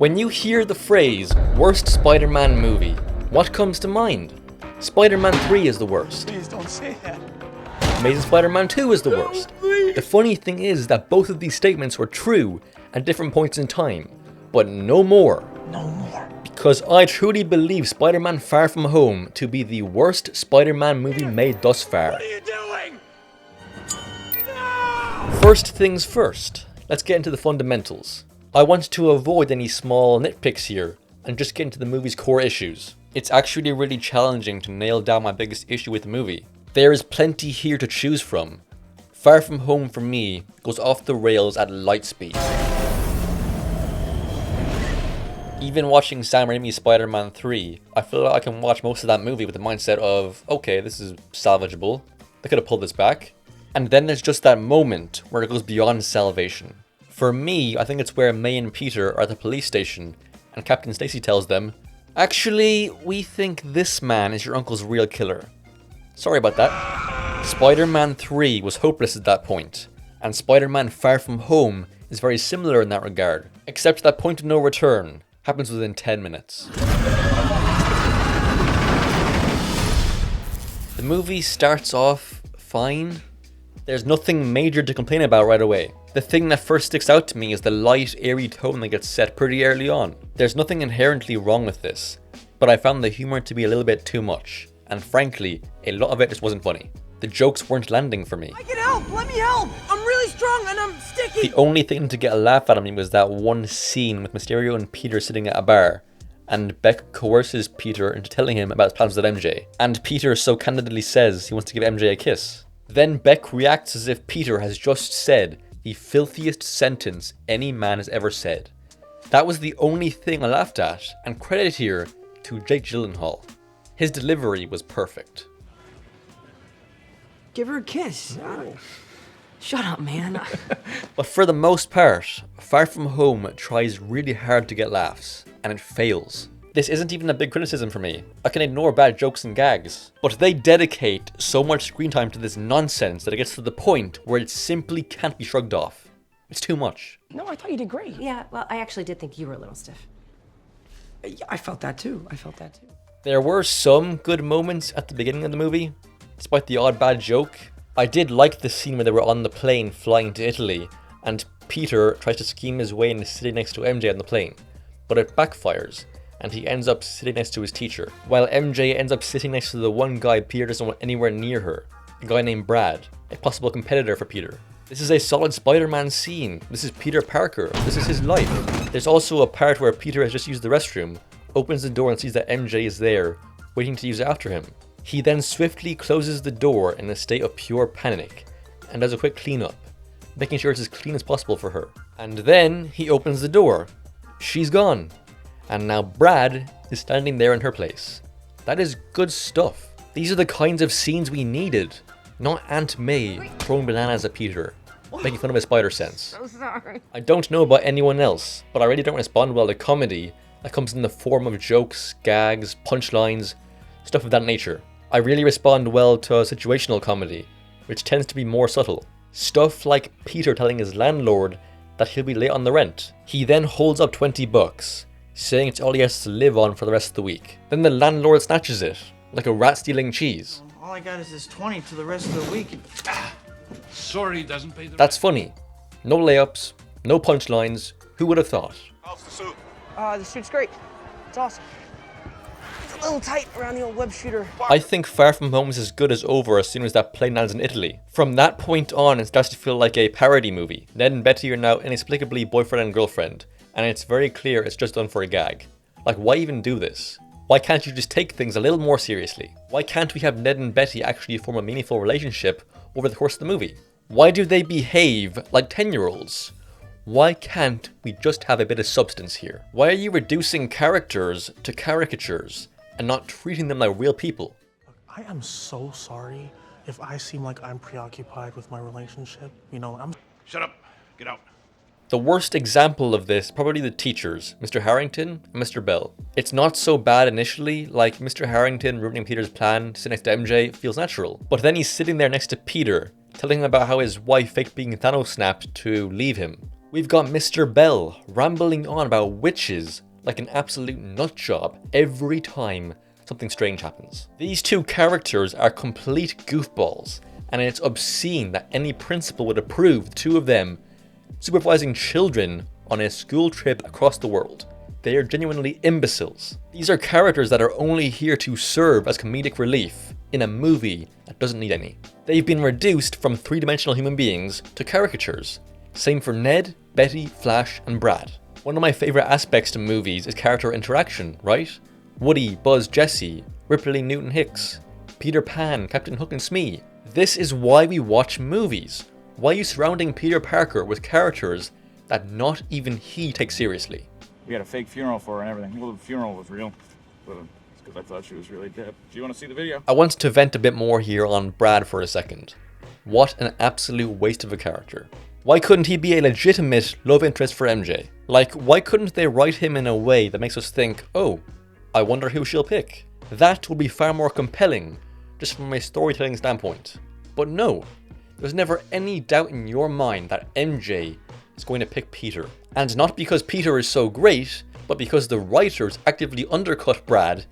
When you hear the phrase, worst Spider-Man movie, what comes to mind? Spider-Man 3 is the worst. Please don't say that. Amazing Spider-Man 2 is the worst. The funny thing is that both of these statements were true at different points in time, but no more. No more. Because I truly believe Spider-Man Far From Home to be the worst Spider-Man movie made thus far. What are you doing? First things first, let's get into the fundamentals. I want to avoid any small nitpicks here and just get into the movie's core issues. It's actually really challenging to nail down my biggest issue with the movie. There is plenty here to choose from. Far From Home for me goes off the rails at light speed. Even watching Sam Raimi's Spider-Man 3, I feel like I can watch most of that movie with the mindset of, okay, this is salvageable. They could have pulled this back. And then there's just that moment where it goes beyond salvation. For me, I think it's where May and Peter are at the police station and Captain Stacy tells them, actually, we think this man is your uncle's real killer. Sorry about that. Spider-Man 3 was hopeless at that point, and Spider-Man Far From Home is very similar in that regard, except that point of no return happens within 10 minutes. The movie starts off fine. There's nothing major to complain about right away. The thing that first sticks out to me is the light, airy tone that gets set pretty early on. There's nothing inherently wrong with this, but I found the humor to be a little bit too much, and frankly, a lot of it just wasn't funny. The jokes weren't landing for me. I can help! Let me help! I'm really strong and I'm sticky! The only thing to get a laugh out of me was that one scene with Mysterio and Peter sitting at a bar, and Beck coerces Peter into telling him about his plans with MJ, and Peter so candidly says he wants to give MJ a kiss. Then Beck reacts as if Peter has just said the filthiest sentence any man has ever said. That was the only thing I laughed at, and credit here to Jake Gyllenhaal. His delivery was perfect. Give her a kiss. Shut up, man. But for the most part, Far From Home tries really hard to get laughs, and it fails. This isn't even a big criticism for me. I can ignore bad jokes and gags. But they dedicate so much screen time to this nonsense that it gets to the point where it simply can't be shrugged off. It's too much. No, I thought you did great. Yeah, well, I actually did think you were a little stiff. Yeah, I felt that too. There were some good moments at the beginning of the movie, despite the odd bad joke. I did like the scene where they were on the plane flying to Italy, and Peter tries to scheme his way into sitting next to MJ on the plane, but it backfires, and he ends up sitting next to his teacher, while MJ ends up sitting next to the one guy Peter doesn't want anywhere near her, a guy named Brad, a possible competitor for Peter. This is a solid Spider-Man scene. This is Peter Parker. This is his life. There's also a part where Peter has just used the restroom, opens the door and sees that MJ is there, waiting to use it after him. He then swiftly closes the door in a state of pure panic, and does a quick cleanup, making sure it's as clean as possible for her. And then he opens the door. She's gone. And now Brad is standing there in her place. That is good stuff. These are the kinds of scenes we needed. Not Aunt May throwing bananas at Peter, making fun of his spider sense. So sorry. I don't know about anyone else, but I really don't respond well to comedy that comes in the form of jokes, gags, punchlines, stuff of that nature. I really respond well to situational comedy, which tends to be more subtle. Stuff like Peter telling his landlord that he'll be late on the rent. He then holds up $20, saying it's all he has to live on for the rest of the week. Then the landlord snatches it, like a rat stealing cheese. All I got is this 20 to the rest of the week. Sorry, doesn't pay the That's funny. No layups, no punchlines. Who would have thought? How's the suit? The suit's great. It's awesome. It's a little tight around the old web shooter. I think Far From Home is as good as over as soon as that plane lands in Italy. From that point on, it starts to feel like a parody movie. Ned and Betty are now inexplicably boyfriend and girlfriend, and it's very clear it's just done for a gag. Like, why even do this? Why can't you just take things a little more seriously? Why can't we have Ned and Betty actually form a meaningful relationship over the course of the movie? Why do they behave like 10-year-olds? Why can't we just have a bit of substance here? Why are you reducing characters to caricatures and not treating them like real people? I am so sorry if I seem like I'm preoccupied with my relationship. You know, Shut up. Get out. The worst example of this, probably the teachers, Mr. Harrington and Mr. Bell. It's not so bad initially, like Mr. Harrington ruining Peter's plan to sit next to MJ feels natural. But then he's sitting there next to Peter, telling him about how his wife faked being Thanos snapped to leave him. We've got Mr. Bell rambling on about witches like an absolute nutjob every time something strange happens. These two characters are complete goofballs, and it's obscene that any principal would approve the two of them supervising children on a school trip across the world. They are genuinely imbeciles. These are characters that are only here to serve as comedic relief in a movie that doesn't need any. They've been reduced from three-dimensional human beings to caricatures. Same for Ned, Betty, Flash, and Brad. One of my favourite aspects to movies is character interaction, right? Woody, Buzz, Jesse, Ripley, Newton, Hicks, Peter Pan, Captain Hook, and Smee. This is why we watch movies. Why are you surrounding Peter Parker with characters that not even he takes seriously? We had a fake funeral for her and everything. Well, the funeral was real, but it's because I thought she was really dead. Do you want to see the video? I want to vent a bit more here on Brad for a second. What an absolute waste of a character. Why couldn't he be a legitimate love interest for MJ? Like, why couldn't they write him in a way that makes us think, oh, I wonder who she'll pick? That would be far more compelling, just from a storytelling standpoint. But no, there's never any doubt in your mind that MJ is going to pick Peter. And not because Peter is so great, but because the writers actively undercut Brad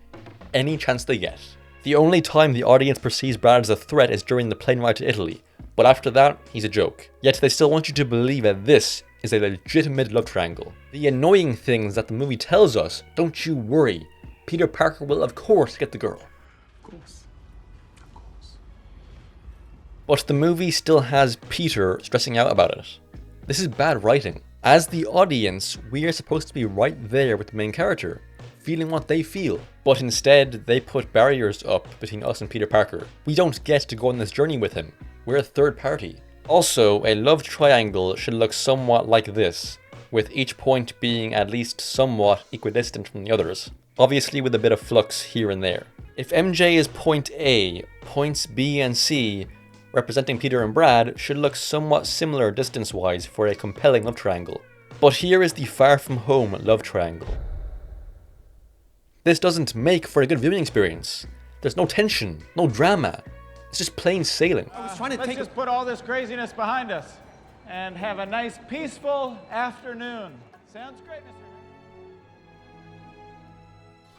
any chance they get. The only time the audience perceives Brad as a threat is during the plane ride to Italy, but after that, he's a joke. Yet they still want you to believe that this is a legitimate love triangle. The annoying things that the movie tells us, don't you worry, Peter Parker will of course get the girl. Of course. Of course. But the movie still has Peter stressing out about it. This is bad writing. As the audience, we are supposed to be right there with the main character, feeling what they feel. But instead, they put barriers up between us and Peter Parker. We don't get to go on this journey with him. We're a third party. Also, a love triangle should look somewhat like this, with each point being at least somewhat equidistant from the others. Obviously with a bit of flux here and there. If MJ is point A, points B and C, representing Peter and Brad, should look somewhat similar distance-wise for a compelling love triangle. But here is the Far From Home love triangle. This doesn't make for a good viewing experience. There's no tension, no drama. It's just plain sailing. Let's just put all this craziness behind us and have a nice, peaceful afternoon. Sounds great, Mr.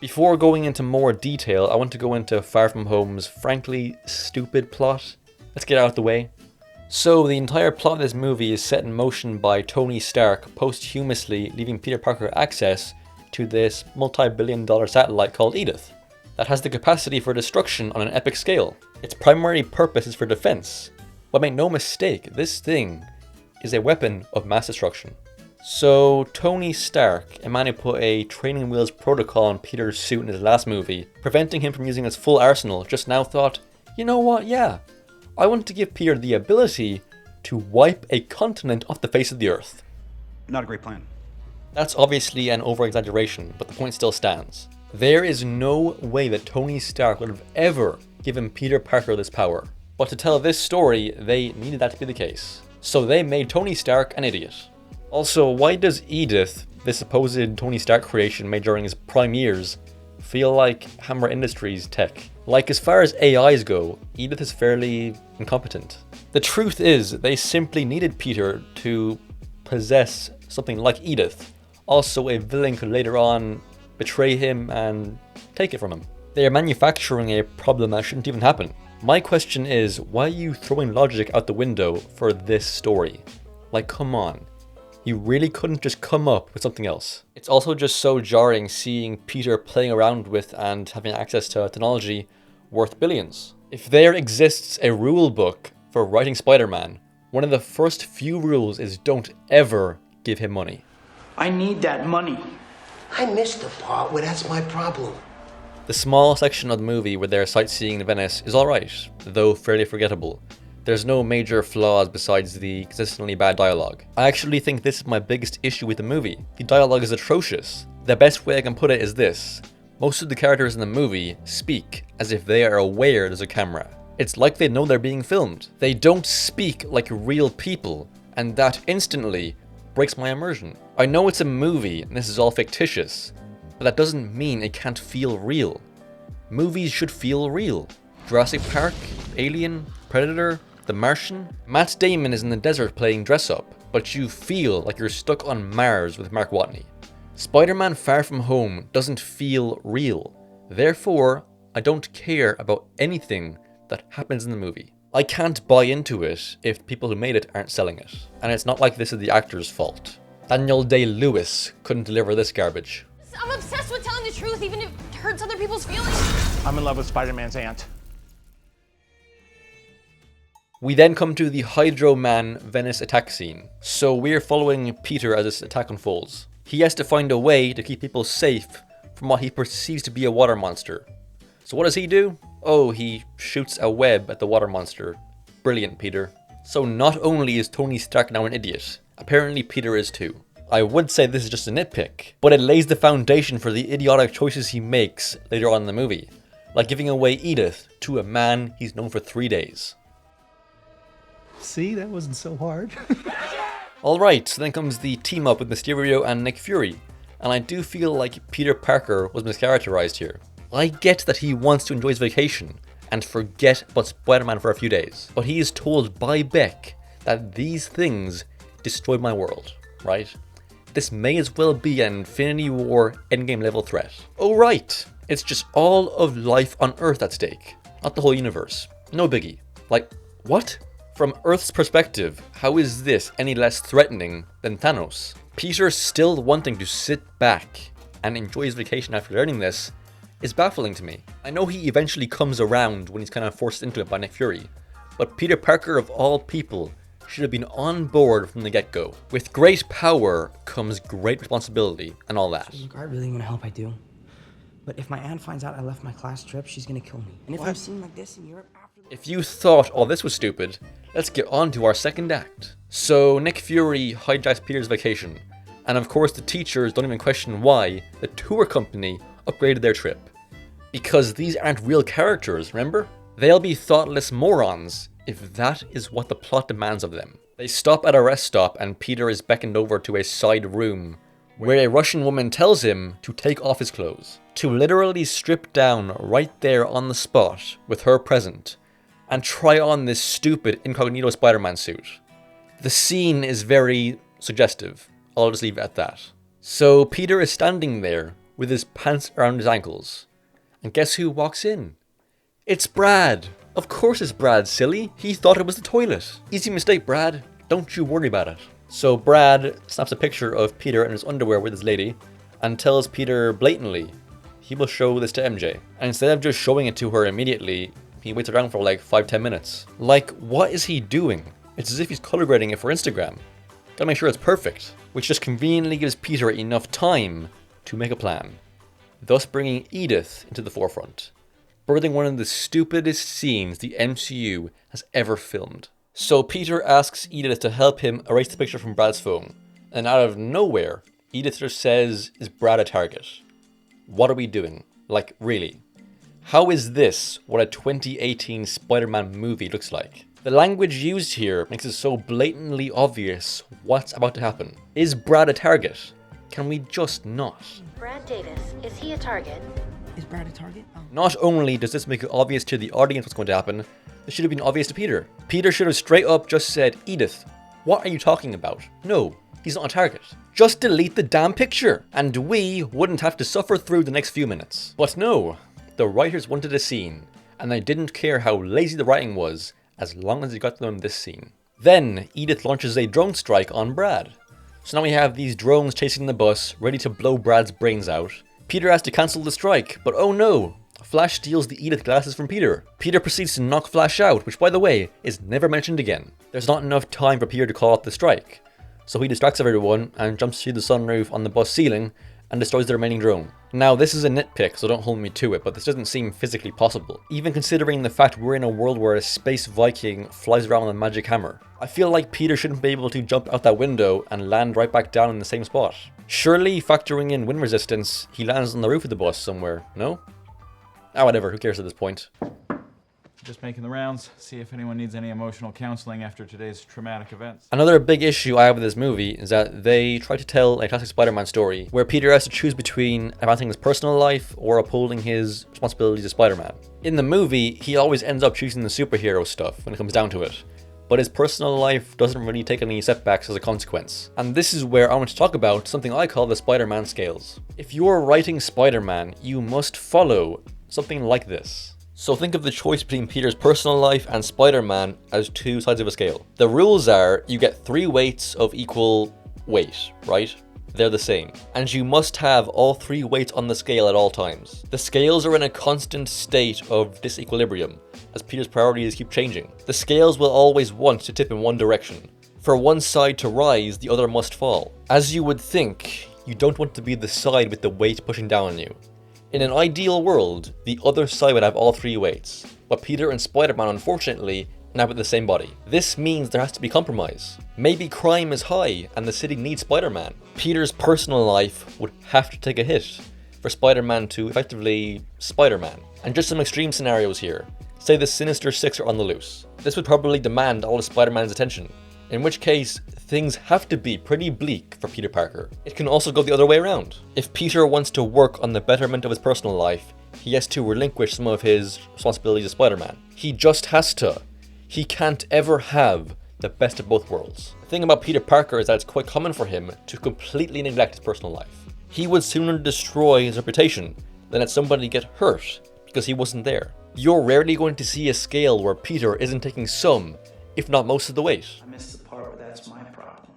Before going into more detail, I want to go into Far From Home's frankly stupid plot. Let's get out of the way. So the entire plot of this movie is set in motion by Tony Stark posthumously leaving Peter Parker access to this multi-billion-dollar satellite called Edith that has the capacity for destruction on an epic scale. Its primary purpose is for defense. But make no mistake, this thing is a weapon of mass destruction. So Tony Stark, a man who put a training wheels protocol on Peter's suit in his last movie, preventing him from using his full arsenal, just now thought, you know what, yeah, I want to give Peter the ability to wipe a continent off the face of the earth. Not a great plan. That's obviously an over-exaggeration, but the point still stands. There is no way that Tony Stark would have ever given Peter Parker this power. But to tell this story, they needed that to be the case. So they made Tony Stark an idiot. Also, why does Edith, this supposed Tony Stark creation made during his prime years, feel like Hammer Industries tech? Like, as far as AIs go, Edith is fairly incompetent. The truth is, they simply needed Peter to possess something like Edith. Also, a villain could later on betray him and take it from him. They are manufacturing a problem that shouldn't even happen. My question is, why are you throwing logic out the window for this story? Like, come on. You really couldn't just come up with something else. It's also just so jarring seeing Peter playing around with and having access to technology worth billions. If there exists a rule book for writing Spider-Man, one of the first few rules is don't ever give him money. I need that money. I missed the part where that's my problem. The small section of the movie where they're sightseeing in Venice is alright, though fairly forgettable. There's no major flaws besides the consistently bad dialogue. I actually think this is my biggest issue with the movie. The dialogue is atrocious. The best way I can put it is this. Most of the characters in the movie speak as if they are aware there's a camera. It's like they know they're being filmed. They don't speak like real people, and that instantly breaks my immersion. I know it's a movie and this is all fictitious, but that doesn't mean it can't feel real. Movies should feel real. Jurassic Park, Alien, Predator, The Martian. Matt Damon is in the desert playing dress up. but you feel like you're stuck on Mars with Mark Watney. Spider-Man Far From Home doesn't feel real. Therefore, I don't care about anything that happens in the movie. I can't buy into it if the people who made it aren't selling it. And it's not like this is the actor's fault. Daniel Day-Lewis couldn't deliver this garbage. I'm obsessed with telling the truth, even if it hurts other people's feelings. I'm in love with Spider-Man's aunt. We then come to the Hydro Man Venice attack scene. So we're following Peter as this attack unfolds. He has to find a way to keep people safe from what he perceives to be a water monster. So what does he do? Oh, he shoots a web at the water monster. Brilliant, Peter. So not only is Tony Stark now an idiot, apparently Peter is too. I would say this is just a nitpick, but it lays the foundation for the idiotic choices he makes later on in the movie, like giving away Edith to a man he's known for 3 days. See, that wasn't so hard. Alright, so then comes the team up with Mysterio and Nick Fury, and I do feel like Peter Parker was mischaracterized here. I get that he wants to enjoy his vacation and forget about Spider-Man for a few days, but he is told by Beck that these things destroyed my world, right? This may as well be an Infinity War Endgame level threat. Oh right, it's just all of life on Earth at stake, not the whole universe. No biggie. Like, what? From Earth's perspective, how is this any less threatening than Thanos? Peter still wanting to sit back and enjoy his vacation after learning this is baffling to me. I know he eventually comes around when he's kind of forced into it by Nick Fury, but Peter Parker of all people should have been on board from the get-go. With great power comes great responsibility and all that. Look, I really want to help, I do. But if my aunt finds out I left my class trip, she's gonna kill me. And if I'm seen like this in Europe after... If you thought all this was stupid, let's get on to our second act. So Nick Fury hijacks Peter's vacation, and of course the teachers don't even question why the tour company upgraded their trip. Because these aren't real characters, remember? They'll be thoughtless morons if that is what the plot demands of them. They stop at a rest stop and Peter is beckoned over to a side room where a Russian woman tells him to take off his clothes. To literally strip down right there on the spot with her present and try on this stupid incognito Spider-Man suit. The scene is very suggestive. I'll just leave it at that. So Peter is standing there with his pants around his ankles. And guess who walks in? It's Brad. Of course it's Brad, silly. He thought it was the toilet. Easy mistake, Brad. Don't you worry about it. So Brad snaps a picture of Peter in his underwear with his lady and tells Peter blatantly he will show this to MJ. And instead of just showing it to her immediately, he waits around for like 5-10 minutes. Like, what is he doing? It's as if he's color grading it for Instagram. Gotta make sure it's perfect. Which just conveniently gives Peter enough time to make a plan. Thus bringing Edith into the forefront, birthing one of the stupidest scenes the MCU has ever filmed. So Peter asks Edith to help him erase the picture from Brad's phone, and out of nowhere, Edith just says, "Is Brad a target?" What are we doing? Like, really? How is this what a 2018 Spider-Man movie looks like? The language used here makes it so blatantly obvious what's about to happen. Is Brad a target? Can we just not? Brad Davis, is he a target? Is Brad a target? Oh. Not only does this make it obvious to the audience what's going to happen, it should have been obvious to Peter. Peter should have straight up just said, "Edith, what are you talking about? No, he's not a target. Just delete the damn picture, and we wouldn't have to suffer through the next few minutes." But no, the writers wanted a scene, and they didn't care how lazy the writing was, as long as they got them this scene. Then, Edith launches a drone strike on Brad. So now we have these drones chasing the bus, ready to blow Brad's brains out. Peter has to cancel the strike, but oh no! Flash steals the Edith glasses from Peter. Peter proceeds to knock Flash out, which by the way, is never mentioned again. There's not enough time for Peter to call out the strike. So he distracts everyone and jumps through the sunroof on the bus ceiling and destroys the remaining drone. Now this is a nitpick, so don't hold me to it, but this doesn't seem physically possible. Even considering the fact we're in a world where a space Viking flies around with a magic hammer. I feel like Peter shouldn't be able to jump out that window and land right back down in the same spot. Surely, factoring in wind resistance, he lands on the roof of the bus somewhere, no? Ah, whatever, who cares at this point? Just making the rounds, see if anyone needs any emotional counseling after today's traumatic events. Another big issue I have with this movie is that they try to tell a classic Spider-Man story where Peter has to choose between advancing his personal life or upholding his responsibilities as Spider-Man. In the movie, he always ends up choosing the superhero stuff when it comes down to it. but his personal life doesn't really take any setbacks as a consequence. And this is where I want to talk about something I call the Spider-Man scales. If you're writing Spider-Man, you must follow something like this. So think of the choice between Peter's personal life and Spider-Man as two sides of a scale. The rules are you get 3 weights of equal weight, right? They're the same. And you must have all 3 weights on the scale at all times. The scales are in a constant state of disequilibrium, as Peter's priorities keep changing. The scales will always want to tip in one direction. For one side to rise, the other must fall. As you would think, you don't want to be the side with the weight pushing down on you. In an ideal world, the other side would have all 3 weights, but Peter and Spider-Man unfortunately inhabit the same body. This means there has to be compromise. Maybe crime is high and the city needs Spider-Man. Peter's personal life would have to take a hit for Spider-Man to effectively Spider-Man. And just some extreme scenarios here. Say the Sinister Six are on the loose. This would probably demand all of Spider-Man's attention, in which case things have to be pretty bleak for Peter Parker. It can also go the other way around. If Peter wants to work on the betterment of his personal life, he has to relinquish some of his responsibilities as Spider-Man. He just has to. He can't ever have the best of both worlds. The thing about Peter Parker is that it's quite common for him to completely neglect his personal life. He would sooner destroy his reputation than let somebody get hurt because he wasn't there. You're rarely going to see a scale where Peter isn't taking some, if not most of the weight. I missed the part where that's my problem.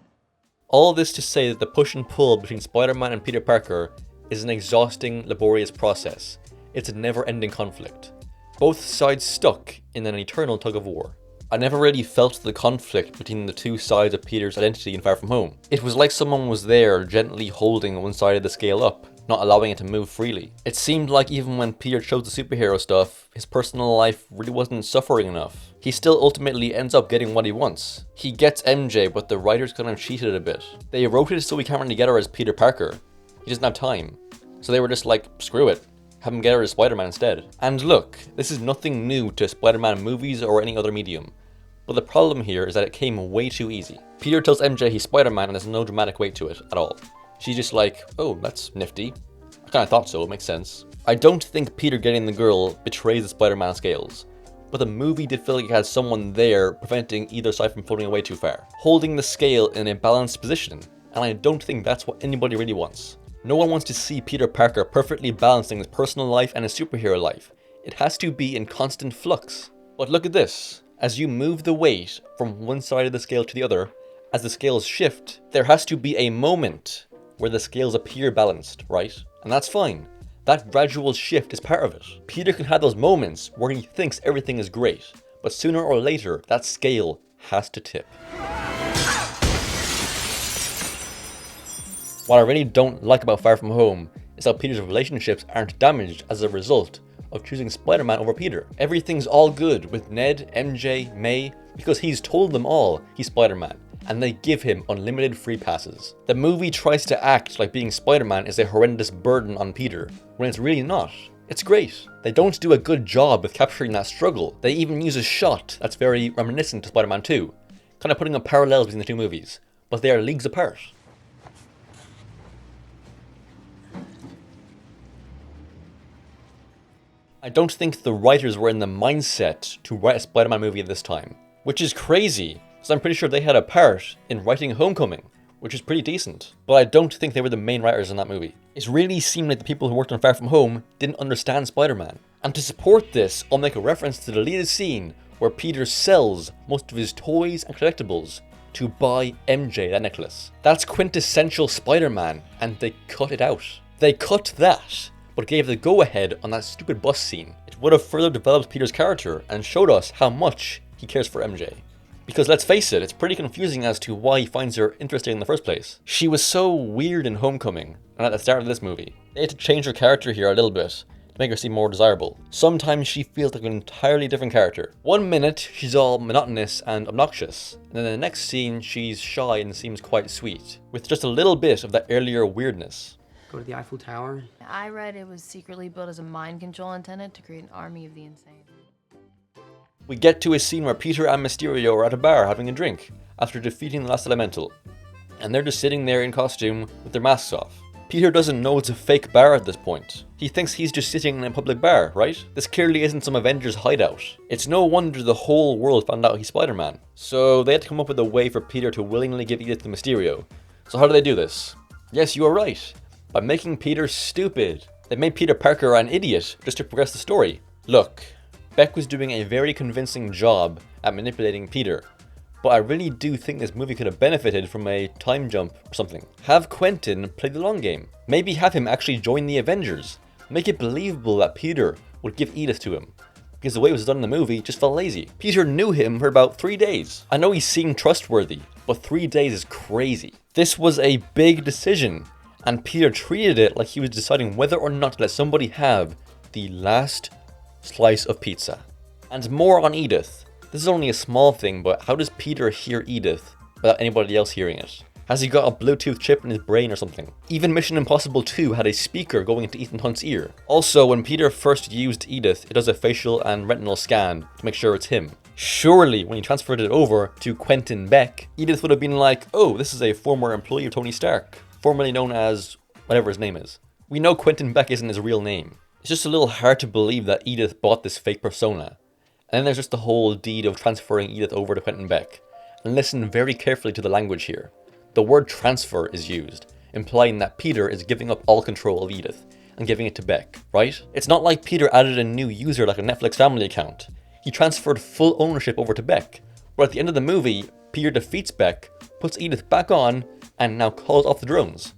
All this to say that the push and pull between Spider-Man and Peter Parker is an exhausting, laborious process. It's a never-ending conflict. Both sides stuck in an eternal tug of war. I never really felt the conflict between the two sides of Peter's identity in Far From Home. It was like someone was there gently holding one side of the scale up, not allowing it to move freely. It seemed like even when Peter chose the superhero stuff, his personal life really wasn't suffering enough. He still ultimately ends up getting what he wants. He gets MJ, but the writers kind of cheated a bit. They wrote it so we can't really get her as Peter Parker. He doesn't have time. So they were just like, screw it. Have him get her as Spider-Man instead. And look, this is nothing new to Spider-Man movies or any other medium. But the problem here is that it came way too easy. Peter tells MJ he's Spider-Man and there's no dramatic weight to it at all. She's just like, oh, that's nifty. I kinda thought so, it makes sense. I don't think Peter getting the girl betrays the Spider-Man scales, but the movie did feel like it had someone there preventing either side from floating away too far, holding the scale in a balanced position, and I don't think that's what anybody really wants. No one wants to see Peter Parker perfectly balancing his personal life and his superhero life. It has to be in constant flux. But look at this. As you move the weight from one side of the scale to the other, as the scales shift, there has to be a moment where the scales appear balanced, right? And that's fine. That gradual shift is part of it. Peter can have those moments where he thinks everything is great, but sooner or later, that scale has to tip. What I really don't like about Far From Home is how Peter's relationships aren't damaged as a result of choosing Spider-Man over Peter. Everything's all good with Ned, MJ, May, because he's told them all he's Spider-Man, and they give him unlimited free passes. The movie tries to act like being Spider-Man is a horrendous burden on Peter, when it's really not. It's great. They don't do a good job with capturing that struggle. They even use a shot that's very reminiscent to Spider-Man 2, kind of putting up parallels between the two movies, but they are leagues apart. I don't think the writers were in the mindset to write a Spider-Man movie at this time, which is crazy, because I'm pretty sure they had a part in writing Homecoming, which is pretty decent, but I don't think they were the main writers in that movie. It really seemed like the people who worked on Far From Home didn't understand Spider-Man. And to support this, I'll make a reference to the deleted scene where Peter sells most of his toys and collectibles to buy MJ that necklace. That's quintessential Spider-Man, and they cut it out. They cut that, but gave the go-ahead on that stupid bus scene. It would have further developed Peter's character and showed us how much he cares for MJ. Because let's face it, it's pretty confusing as to why he finds her interesting in the first place. She was so weird in Homecoming, and at the start of this movie. They had to change her character here a little bit to make her seem more desirable. Sometimes she feels like an entirely different character. One minute, she's all monotonous and obnoxious, and then in the next scene, she's shy and seems quite sweet, with just a little bit of that earlier weirdness. Go to the Eiffel Tower. I read it was secretly built as a mind control antenna to create an army of the insane. We get to a scene where Peter and Mysterio are at a bar having a drink after defeating the last elemental, and they're just sitting there in costume with their masks off. Peter doesn't know it's a fake bar at this point. He thinks he's just sitting in a public bar, right? This clearly isn't some Avengers hideout. It's no wonder the whole world found out he's Spider-Man. So they had to come up with a way for Peter to willingly give Edith the Mysterio. So how do they do this? Yes, you are right. By making Peter stupid. They made Peter Parker an idiot just to progress the story. Look, Beck was doing a very convincing job at manipulating Peter. But I really do think this movie could have benefited from a time jump or something. Have Quentin play the long game. Maybe have him actually join the Avengers. Make it believable that Peter would give Edith to him. Because the way it was done in the movie just felt lazy. Peter knew him for about 3 days. I know he seemed trustworthy, but 3 days is crazy. This was a big decision, and Peter treated it like he was deciding whether or not to let somebody have the last slice of pizza. And more on Edith. This is only a small thing, but how does Peter hear Edith without anybody else hearing it? Has he got a Bluetooth chip in his brain or something? Even Mission Impossible 2 had a speaker going into Ethan Hunt's ear. Also, when Peter first used Edith, it does a facial and retinal scan to make sure it's him. Surely, when he transferred it over to Quentin Beck, Edith would have been like, oh, this is a former employee of Tony Stark, formerly known as whatever his name is. We know Quentin Beck isn't his real name. It's just a little hard to believe that Edith bought this fake persona. And then there's just the whole deed of transferring Edith over to Quentin Beck. And listen very carefully to the language here. The word transfer is used, implying that Peter is giving up all control of Edith and giving it to Beck, right? It's not like Peter added a new user like a Netflix family account. He transferred full ownership over to Beck. But at the end of the movie, Peter defeats Beck, puts Edith back on, and now calls off the drones.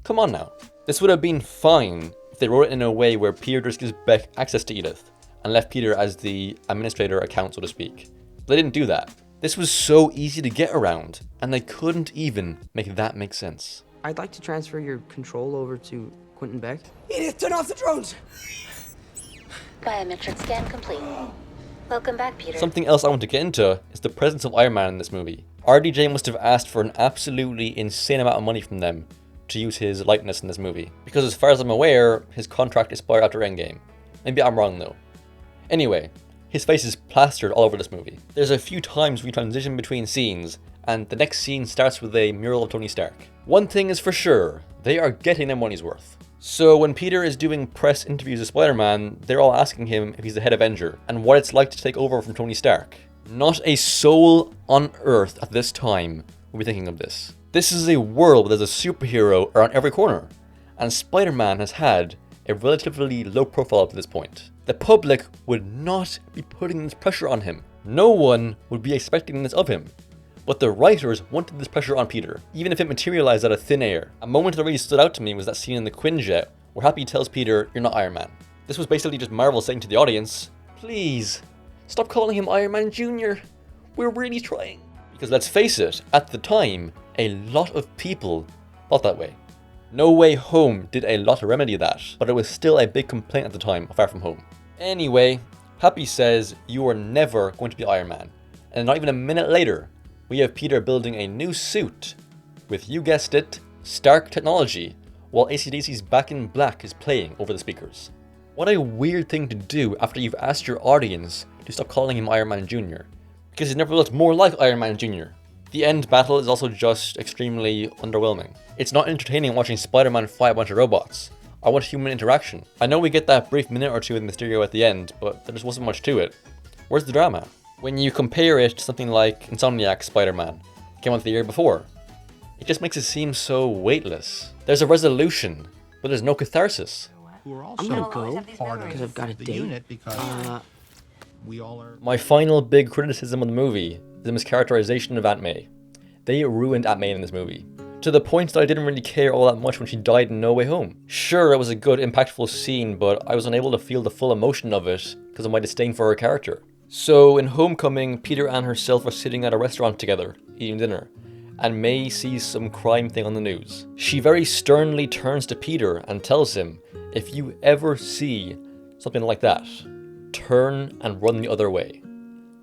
Come on now. This would have been fine if they wrote it in a way where Peter just gives Beck access to Edith and left Peter as the administrator account, so to speak. But they didn't do that. This was so easy to get around, and they couldn't even make that make sense. I'd like to transfer your control over to Quentin Beck. Edith, turn off the drones! Biometric scan complete. Welcome back, Peter. Something else I want to get into is the presence of Iron Man in this movie. RDJ must have asked for an absolutely insane amount of money from them to use his likeness in this movie. Because as far as I'm aware, his contract expired after Endgame. Maybe I'm wrong though. Anyway, his face is plastered all over this movie. There's a few times we transition between scenes, and the next scene starts with a mural of Tony Stark. One thing is for sure, they are getting their money's worth. So when Peter is doing press interviews with Spider-Man, they're all asking him if he's the head Avenger, and what it's like to take over from Tony Stark. Not a soul on Earth at this time will be thinking of this. This is a world where there's a superhero around every corner, and Spider-Man has had a relatively low profile up to this point. The public would not be putting this pressure on him. No one would be expecting this of him. But the writers wanted this pressure on Peter, even if it materialized out of thin air. A moment that really stood out to me was that scene in the Quinjet, where Happy tells Peter, you're not Iron Man. This was basically just Marvel saying to the audience, please, stop calling him Iron Man Jr. We're really trying. Because let's face it, at the time, a lot of people thought that way. No Way Home did a lot to remedy that, but it was still a big complaint at the time of Far From Home. Anyway, Happy says you are never going to be Iron Man. And not even a minute later, we have Peter building a new suit with, you guessed it, Stark technology, while AC/DC's Back in Black is playing over the speakers. What a weird thing to do after you've asked your audience to stop calling him Iron Man Jr. Because he never looked more like Iron Man Jr. The end battle is also just extremely underwhelming. It's not entertaining watching Spider-Man fight a bunch of robots. I want human interaction. I know we get that brief minute or two with Mysterio at the end, but there just wasn't much to it. Where's the drama? When you compare it to something like Insomniac's Spider-Man, came out the year before, it just makes it seem so weightless. There's a resolution, but there's no catharsis. We're I'm gonna go because I've got a date. We all are. My final big criticism of the movie is the mischaracterization of Aunt May. They ruined Aunt May in this movie, to the point that I didn't really care all that much when she died in No Way Home. Sure, it was a good, impactful scene, but I was unable to feel the full emotion of it because of my disdain for her character. So in Homecoming, Peter and herself are sitting at a restaurant together, eating dinner, and May sees some crime thing on the news. She very sternly turns to Peter and tells him, if you ever see something like that, turn and run the other way.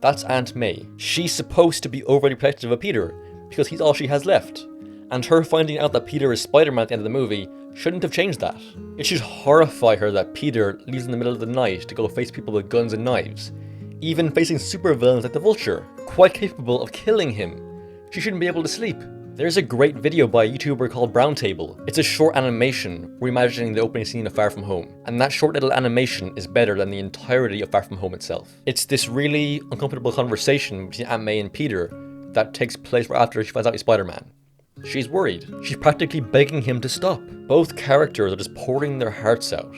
That's Aunt May. She's supposed to be overly protective of Peter because he's all she has left. And her finding out that Peter is Spider-Man at the end of the movie shouldn't have changed that. It should horrify her that Peter leaves in the middle of the night to go face people with guns and knives, even facing supervillains like the Vulture, quite capable of killing him. She shouldn't be able to sleep. There's a great video by a YouTuber called Brown Table. It's a short animation reimagining the opening scene of Far From Home, and that short little animation is better than the entirety of Far From Home itself. It's this really uncomfortable conversation between Aunt May and Peter that takes place right after she finds out he's Spider-Man. She's worried. She's practically begging him to stop. Both characters are just pouring their hearts out,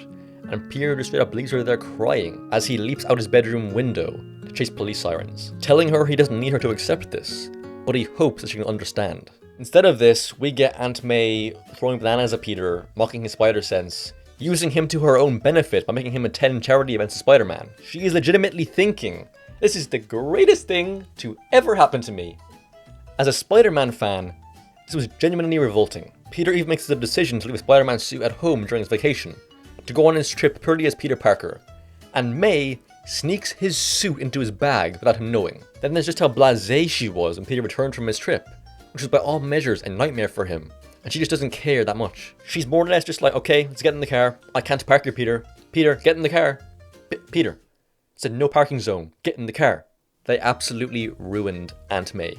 and Peter just straight up leaves her there crying as he leaps out his bedroom window to chase police sirens, telling her he doesn't need her to accept this, but he hopes that she can understand. Instead of this, we get Aunt May throwing bananas at Peter, mocking his spider sense, using him to her own benefit by making him attend charity events to Spider-Man. She is legitimately thinking, this is the greatest thing to ever happen to me. As a Spider-Man fan, this was genuinely revolting. Peter even makes the decision to leave a Spider-Man suit at home during his vacation, to go on his trip purely as Peter Parker, and May sneaks his suit into his bag without him knowing. Then there's just how blasé she was when Peter returned from his trip, which was by all measures a nightmare for him, and she just doesn't care that much. She's more or less just like, okay, let's get in the car. I can't park here, Peter. Peter, get in the car. Peter, it's a no parking zone. Get in the car. They absolutely ruined Aunt May.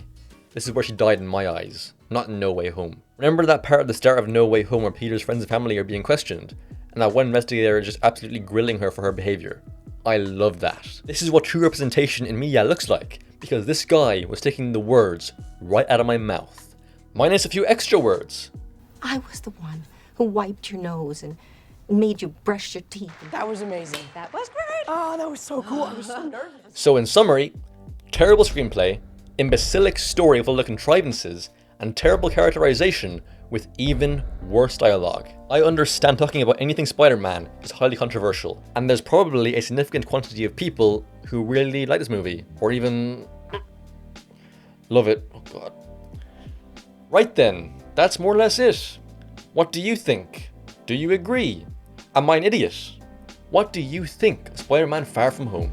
This is where she died in my eyes, not in No Way Home. Remember that part at the start of No Way Home where Peter's friends and family are being questioned, and that one investigator is just absolutely grilling her for her behavior? I love that. This is what true representation in media looks like, because this guy was taking the words right out of my mouth, minus a few extra words. I was the one who wiped your nose and made you brush your teeth. That was amazing. That was great. Oh, that was so cool. I was so nervous. So in summary, terrible screenplay, imbecilic story full of contrivances, and terrible characterization with even worse dialogue. I understand talking about anything Spider-Man is highly controversial, and there's probably a significant quantity of people who really like this movie, or even love it. Oh god. Right then, that's more or less it. What do you think? Do you agree? Am I an idiot? What do you think of Spider-Man Far From Home?